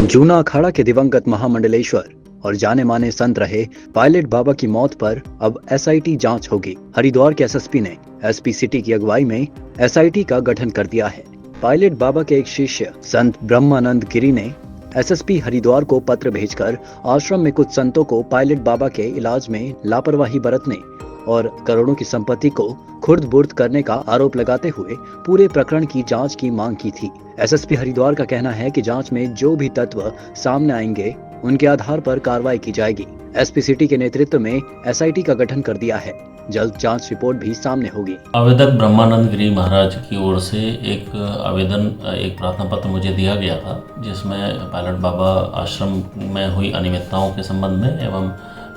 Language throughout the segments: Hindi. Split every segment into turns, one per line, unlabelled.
जूना अखाड़ा के दिवंगत महामंडलेश्वर और जाने माने संत रहे पायलट बाबा की मौत पर अब एसआईटी जांच होगी। हरिद्वार के एसएसपी ने एसपी सिटी की अगुवाई में एसआईटी का गठन कर दिया है। पायलट बाबा के एक शिष्य संत ब्रह्मानंद गिरी ने एसएसपी हरिद्वार को पत्र भेजकर आश्रम में कुछ संतों को पायलट बाबा के इलाज में लापरवाही बरतने और करोड़ों की संपत्ति को खुर्द-बुर्द करने का आरोप लगाते हुए पूरे प्रकरण की जांच की मांग की थी। एसएसपी हरिद्वार का कहना है कि जांच में जो भी तत्व सामने आएंगे उनके आधार पर कार्रवाई की जाएगी। एसपी सिटी के नेतृत्व में एसआईटी का गठन कर दिया है। जल्द जांच रिपोर्ट भी सामने होगी।
आवेदक ब्रह्मानंद गिरी महाराज की ओर से एक आवेदन, एक प्रार्थना पत्र मुझे दिया गया था, जिसमें पायलट बाबा आश्रम में हुई अनियमितताओं के संबंध में एवं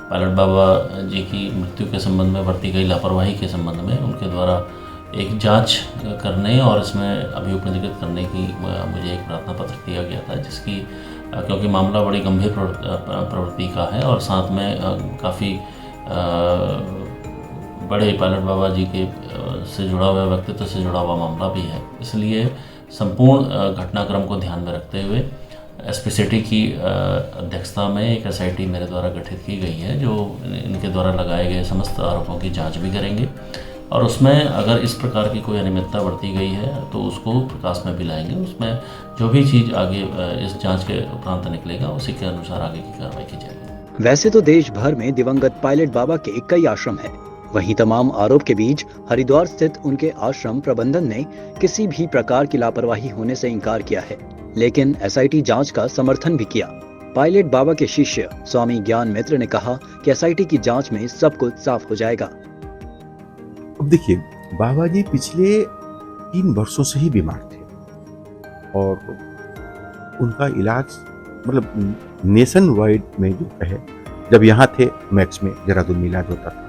पायलट बाबा जी की मृत्यु के संबंध में बरती गई लापरवाही के संबंध में उनके द्वारा एक जांच करने और इसमें अभियोग पंजीकृत करने की मुझे एक प्रार्थना पत्र दिया गया था, जिसकी क्योंकि मामला बड़ी गंभीर प्रवृत्ति का है और साथ में काफ़ी बड़े पायलट बाबा जी के से जुड़ा हुआ व्यक्तित्व से जुड़ा हुआ मामला भी है, इसलिए संपूर्ण घटनाक्रम को ध्यान में रखते हुए एसपी सिटी की अध्यक्षता में एक एसआईटी मेरे द्वारा गठित की गई है, जो इनके द्वारा लगाए गए समस्त आरोपों की जांच भी करेंगे और उसमें अगर इस प्रकार की कोई अनियमितता बरती गई है तो उसको प्रकाश में भी लाएंगे। उसमें जो भी चीज़ आगे इस जांच के उपरांत निकलेगा उसी के अनुसार आगे की कार्रवाई की जाएगी।
वैसे तो देश भर में दिवंगत पायलट बाबा के कई आश्रम हैं। वहीं तमाम आरोप के बीच हरिद्वार स्थित उनके आश्रम प्रबंधन ने किसी भी प्रकार की लापरवाही होने से इनकार किया है, लेकिन एसआईटी जांच का समर्थन भी किया। पायलट बाबा के शिष्य स्वामी ज्ञान मित्र ने कहा कि एसआईटी की जांच में सब कुछ साफ हो जाएगा।
अब देखिए, बाबा जी पिछले 3 वर्षों से ही बीमार थे और उनका इलाज मतलब नेशन वाइड में जो है, जब यहाँ थे मैक्स में देहरादून में इलाज होता था।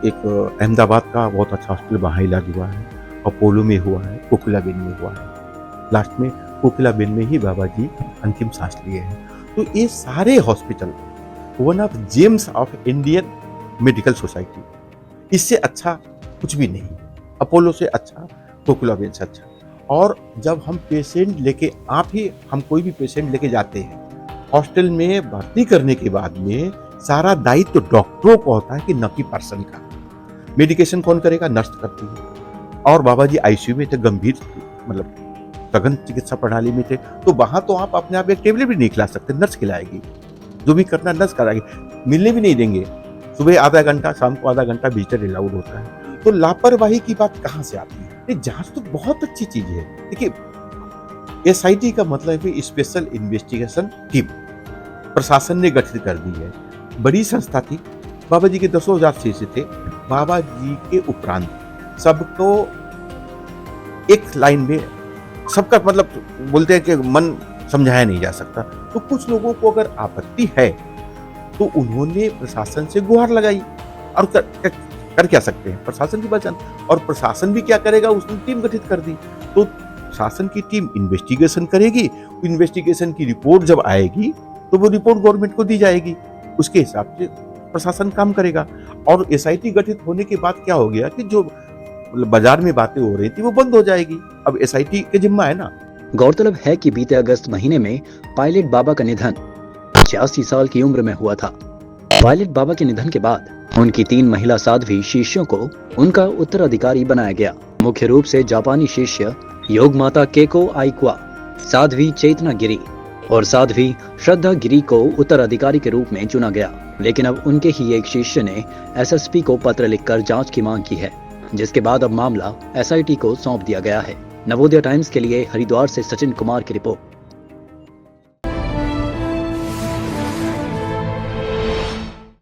एक अहमदाबाद का बहुत अच्छा हॉस्पिटल वहाँ इलाज हुआ है, अपोलो में हुआ है, कोकिलाबेन में हुआ है। लास्ट में कोकिलाबेन में ही बाबा जी अंतिम सांस लिए हैं। तो ये सारे hospital one of James of Indian medical society, इससे अच्छा कुछ भी नहीं। अपोलो से अच्छा, कोकिलाबेन से अच्छा। और जब हम पेशेंट लेके हम कोई भी पेशेंट लेके जाते हैं हॉस्टल में भर्ती करने के बाद में सारा दायित्व तो डॉक्टरों को होता है कि न कि पर्सन का। मेडिकेशन कौन करेगा? नर्स करती है। और बाबा जी आईसीयू में थे, गंभीर मतलब सघन चिकित्सा प्रणाली में थे, तो वहां तो आप अपने आप एक टेबलेट भी नहीं खिला सकते, नर्स खिलाएगी। जो भी करना नर्स कराएगी, मिलने भी नहीं देंगे। सुबह आधा घंटा, शाम को आधा घंटा विजिटर अलाउड होता है। तो लापरवाही की बात कहाँ से आती है? जांच तो बहुत अच्छी चीज है। देखिए, एसआईटी का मतलब है स्पेशल इन्वेस्टिगेशन टीम, प्रशासन ने गठित कर दी है। बड़ी संस्था थी, बाबा जी के 10,000 शिष्य थे। बाबा जी के उपरांत सबको एक लाइन में, सबका मतलब बोलते हैं कि मन समझाया नहीं जा सकता। तो कुछ लोगों को अगर आपत्ति है तो उन्होंने प्रशासन से गुहार लगाई और कर क्या सकते हैं? प्रशासन की पहचान। और प्रशासन भी क्या करेगा? उसने टीम गठित कर दी। तो शासन की टीम इन्वेस्टिगेशन करेगी। इन्वेस्टिगेशन की रिपोर्ट जब आएगी तो वो रिपोर्ट गवर्नमेंट को दी जाएगी, उसके हिसाब से प्रशासन काम करेगा। और एसआईटी गठित होने के बाद क्या हो गया कि जो बाजार में बातें हो रही थी वो बंद हो जाएगी। अब एसआईटी के जिम्मा है ना।
गौरतलब है कि बीते अगस्त महीने में पायलट बाबा का निधन 86 साल की उम्र में हुआ था। पायलट बाबा के निधन के बाद उनकी 3 महिला साध्वी शिष्यों को उनका उत्तराधिकारी बनाया गया। मुख्य रूप से जापानी शिष्य योग माता केको आइक्वा, साध्वी चेतना गिरी और साध्वी श्रद्धा गिरी को उत्तराधिकारी के रूप में चुना गया। लेकिन अब उनके ही एक शिष्य ने एसएसपी को पत्र लिखकर जांच की मांग की है, जिसके बाद अब मामला एसआईटी को सौंप दिया गया है। नवोदय टाइम्स के लिए हरिद्वार से सचिन कुमार की रिपोर्ट।